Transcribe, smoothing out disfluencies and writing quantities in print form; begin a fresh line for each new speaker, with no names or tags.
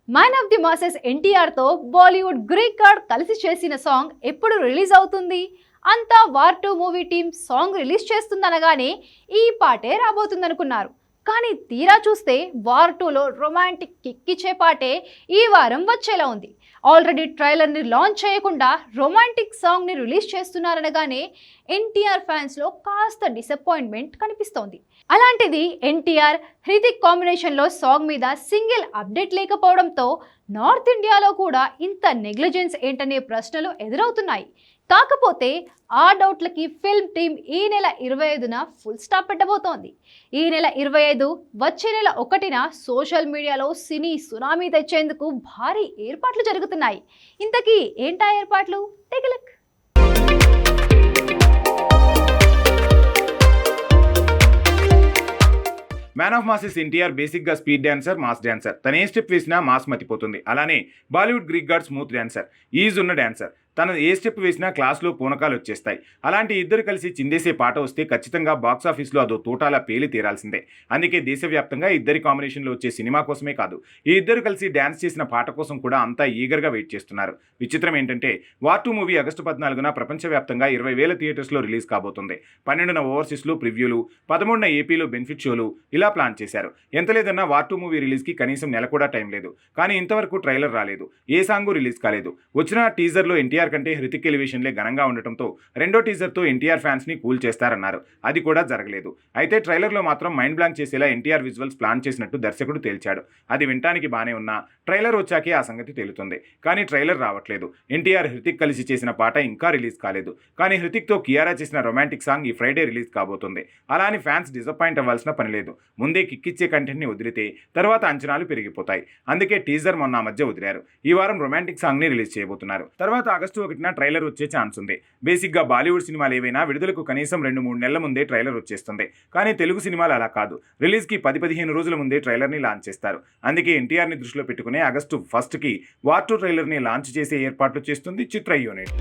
Man of the masses ఎన్టీఆర్తో Bollywood Greek god కలిసి చేసిన సాంగ్ ఎప్పుడు రిలీజ్ అవుతుంది? అంతా War 2 movie team song release చేస్తుందనగానే ఈ పాటే రాబోతుందనుకున్నారు. కానీ తీరా చూస్తే వార్ 2లో రొమాంటిక్ కిక్కిచ్చే పాటే ఈ వారం వచ్చేలా ఉంది. ఆల్రెడీ ట్రైలర్ని లాంచ్ చేయకుండా రొమాంటిక్ సాంగ్ని రిలీజ్ చేస్తున్నారనగానే ఎన్టీఆర్ ఫ్యాన్స్లో కాస్త డిసప్పాయింట్మెంట్ కనిపిస్తోంది. అలాంటిది ఎన్టీఆర్ హృతిక్ కాంబినేషన్లో సాంగ్ మీద సింగిల్ అప్డేట్ లేకపోవడంతో నార్త్ ఇండియాలో కూడా ఇంత నెగ్లిజెన్స్ ఏంటనే ప్రశ్నలు ఎదురవుతున్నాయి. కాకపోతే ఆ డౌట్లకి ఫిల్మ్ టీమ్ ఈ నెల 25న ఫుల్ స్టాప్ పెట్టబోతోంది. ఈ నెల 25 వచ్చే నెల 1న సోషల్ మీడియాలో సినీ సునామీ తెచ్చేందుకు భారీ ఏర్పాట్లు జరుగుతున్నాయి. ఇంతకీ ఏంటా ఏర్పాట్లు? Take a look.
Man of masses NTR బేసిక్గా స్పీడ్ డాన్సర్, మాస్ డాన్సర్. తన ఏ స్టెప్ వేసినా మాస్ మతిపోతుంది. అలానే Bollywood Greek God smooth dancer, is ఉన్న డాన్సర్. తను ఏ స్టెప్ వేసినా క్లాస్లో పూనకాలు వచ్చేస్తాయి. అలాంటి ఇద్దరు కలిసి చిందేసే పాట వస్తే ఖచ్చితంగా బాక్సాఫీస్లో అదో తూటాలా పేలి తీరాల్సిందే. అందుకే దేశవ్యాప్తంగా ఇద్దరి కాంబినేషన్లో వచ్చే సినిమా కోసమే కాదు, ఈ ఇద్దరు కలిసి డ్యాన్స్ చేసిన పాట కోసం కూడా అంతా ఈగర్గా వెయిట్ చేస్తున్నారు. విచిత్రం ఏంటంటే వార్ 2 మూవీ ఆగస్టు 14న ప్రపంచవ్యాప్తంగా 20,000 థియేటర్స్లో రిలీజ్ కాబోతుంది. 12న ఓవర్సీస్లో ప్రివ్యూలు, 13న ఏపీలో బెనిఫిట్ షోలు ఇలా ప్లాన్ చేశారు. ఎంత లేదన్నా వార్ 2 మూవీ రిలీజ్కి కనీసం నెల కూడా టైం లేదు. కానీ ఇంతవరకు ట్రైలర్ రాలేదు, ఏ సాంగు రిలీజ్ కాలేదు. వచ్చిన టీజర్లో ఎన్టీఆర్ కంటే హృతిక్ ఎలివేషన్లే ఘనంగా ఉండటంతో రెండో టీజర్తో ఎన్టీఆర్ ఫ్యాన్స్ ని కూల్ చేస్తారన్నారు. అది కూడా జరగలేదు. అయితే ట్రైలర్లో మాత్రం మైండ్ బ్లాంక్ చేసేలా ఎన్టీఆర్ విజువల్స్ ప్లాన్ చేసినట్టు దర్శకుడు తేల్చాడు. అది వినటానికి బానే ఉన్నా ట్రైలర్ వచ్చాకే ఆ సంగతి తేలుతుంది. కానీ ట్రైలర్ రావట్లేదు. ఎన్టీఆర్ హృతిక్ కలిసి చేసిన పాట ఇంకా రిలీజ్ కాలేదు. కానీ హృతిక్తో కియారా చేసిన రొమాంటిక్ సాంగ్ ఈ ఫ్రైడే రిలీజ్ కాబోతుంది. అలా అని ఫ్యాన్స్ డిసప్పాయింట్ అవ్వాల్సిన పని లేదు. ముందే కిక్కిచ్చే కంటెంట్ని వదిలితే తర్వాత అంచనాలు పెరిగిపోతాయి. అందుకే టీజర్ మొన్న మధ్య వదిలారు. ఈ వారం రొమాంటిక్ సాంగ్ని రిలీజ్ చేయబోతున్నారు. తర్వాత ఆగస్టు 1న ట్రైలర్ వచ్చే ఛాన్స్ ఉంది. బేసిక్గా బాలీవుడ్ సినిమాలు ఏవైనా విడుదలకు కనీసం 2-3 నెలల ముందే ట్రైలర్ వచ్చేస్తుంది. కానీ తెలుగు సినిమాలు అలా కాదు. రిలీజ్కి 10-15 రోజుల ముందే ట్రైలర్ని లాంచ్ చేస్తారు. అందుకే ఎన్టీఆర్ని దృష్టిలో పెట్టుకుని ఆగస్టు 1కి వార్ 2 ట్రైలర్ని లాంచ్ చేసే ఏర్పాట్లు చేస్తుంది చిత్ర యూనిట్.